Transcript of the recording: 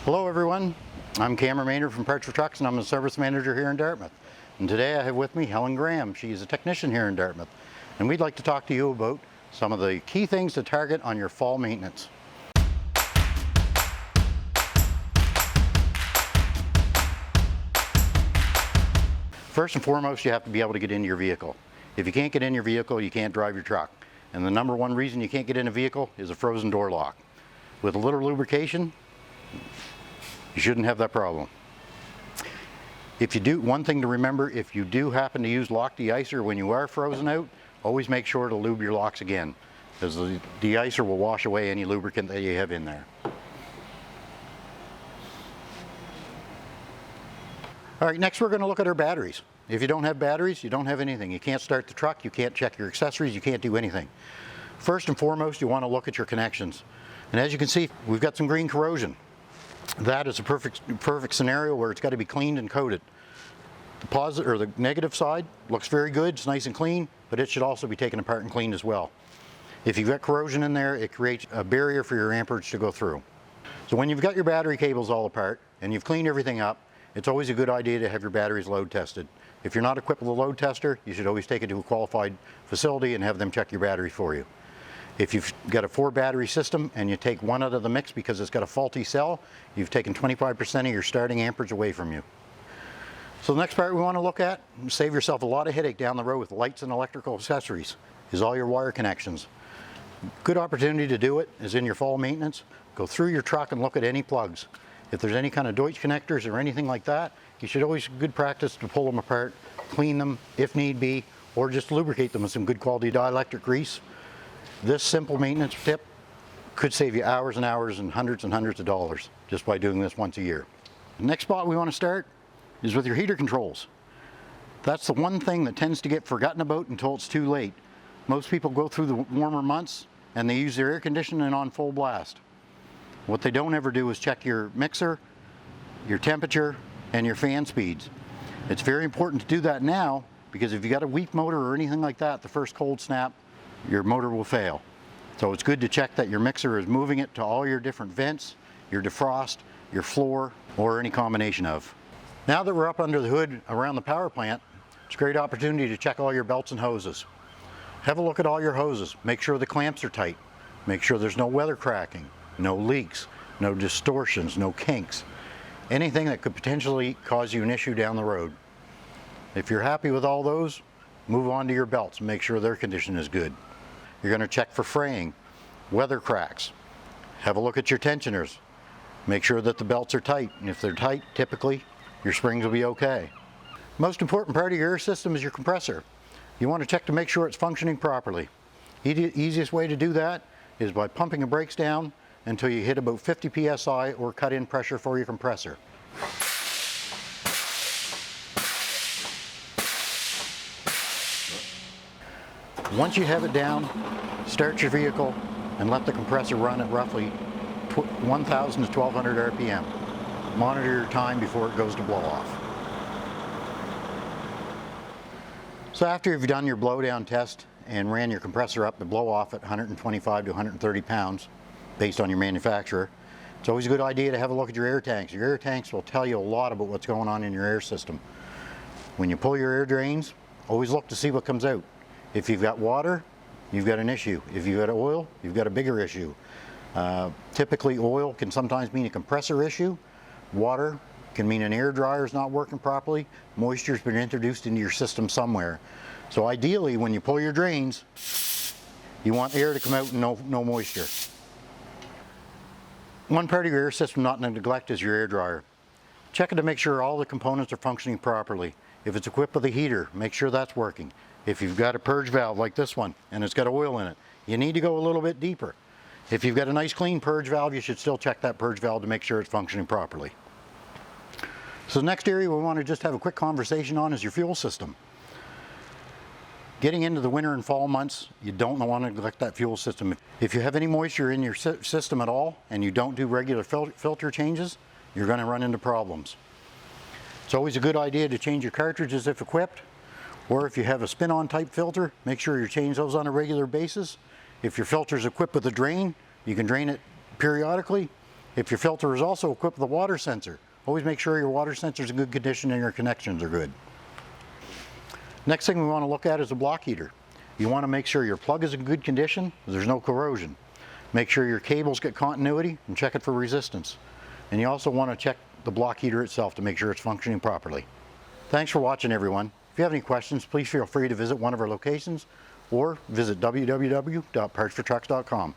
Hello everyone, I'm Cameron from Parts for Trucks and I'm the service manager here in Dartmouth. And today I have with me Helen Graham. She is a technician here in Dartmouth. And we'd like to talk to you about some of the key things to target on your fall maintenance. First and foremost, you have to be able to get into your vehicle. If you can't get in your vehicle, you can't drive your truck. And the number one reason you can't get in a vehicle is a frozen door lock. With a little lubrication, you shouldn't have that problem. One thing to remember, if you do happen to use lock de-icer when you are frozen out, always make sure to lube your locks again, because the de-icer will wash away any lubricant that you have in there. All right, next we're going to look at our batteries. If you don't have batteries, you don't have anything. You can't start the truck, you can't check your accessories, you can't do anything. First and foremost, you want to look at your connections. And as you can see, we've got some green corrosion. That is a perfect scenario where it's got to be cleaned and coated. The positive or the negative side looks very good, it's nice and clean, but it should also be taken apart and cleaned as well. If you've got corrosion in there, it creates a barrier for your amperage to go through. So when you've got your battery cables all apart and you've cleaned everything up, it's always a good idea to have your batteries load tested. If you're not equipped with a load tester, you should always take it to a qualified facility and have them check your battery for you. If you've got a 4-battery system and you take one out of the mix because it's got a faulty cell, you've taken 25% of your starting amperage away from you. So the next part we want to look at, save yourself a lot of headache down the road with lights and electrical accessories, is all your wire connections. Good opportunity to do it is in your fall maintenance. Go through your truck and look at any plugs. If there's any kind of Deutsch connectors or anything like that, you should always, good practice to pull them apart, clean them if need be, or just lubricate them with some good quality dielectric grease. This simple maintenance tip could save you hours and hours and hundreds of dollars just by doing this once a year. The next spot we want to start is with your heater controls. That's the one thing that tends to get forgotten about until it's too late. Most people go through the warmer months and they use their air conditioning on full blast. What they don't ever do is check your mixer, your temperature, and your fan speeds. It's very important to do that now, because if you got a weak motor or anything like that, the first cold snap, your motor will fail. So it's good to check that your mixer is moving it to all your different vents, your defrost, your floor, or any combination of. Now that we're up under the hood around the power plant, it's a great opportunity to check all your belts and hoses. Have a look at all your hoses. Make sure the clamps are tight. Make sure there's no weather cracking, no leaks, no distortions, no kinks. Anything that could potentially cause you an issue down the road. If you're happy with all those, move on to your belts and make sure their condition is good. You're going to check for fraying, weather cracks. Have a look at your tensioners. Make sure that the belts are tight, and if they're tight, typically, your springs will be okay. Most important part of your air system is your compressor. You want to check to make sure it's functioning properly. Easiest way to do that is by pumping the brakes down until you hit about 50 psi or cut in pressure for your compressor. Once you have it down, start your vehicle and let the compressor run at roughly 1,000 to 1,200 RPM. Monitor your time before it goes to blow off. So after you've done your blowdown test and ran your compressor up to blow off at 125 to 130 pounds, based on your manufacturer, it's always a good idea to have a look at your air tanks. Your air tanks will tell you a lot about what's going on in your air system. When you pull your air drains, always look to see what comes out. If you've got water, you've got an issue. If you've got oil, you've got a bigger issue. Typically oil can sometimes mean a compressor issue. Water can mean an air dryer is not working properly. Moisture's been introduced into your system somewhere. So ideally, when you pull your drains, you want air to come out and no moisture. One part of your air system not to neglect is your air dryer. Check it to make sure all the components are functioning properly. If it's equipped with a heater, make sure that's working. If you've got a purge valve like this one and it's got oil in it, you need to go a little bit deeper. If you've got a nice clean purge valve, you should still check that purge valve to make sure it's functioning properly. So the next area we want to just have a quick conversation on is your fuel system. Getting into the winter and fall months, you don't want to neglect that fuel system. If you have any moisture in your system at all and you don't do regular filter changes, you're going to run into problems. It's always a good idea to change your cartridges if equipped, or if you have a spin-on type filter, make sure you change those on a regular basis. If your filter is equipped with a drain, you can drain it periodically. If your filter is also equipped with a water sensor, always make sure your water sensor is in good condition and your connections are good. Next thing we want to look at is a block heater. You want to make sure your plug is in good condition, there's no corrosion. Make sure your cables get continuity and check it for resistance. And you also want to check the block heater itself to make sure it's functioning properly. Thanks for watching, everyone. If you have any questions, please feel free to visit one of our locations or visit www.partsfortrucks.com.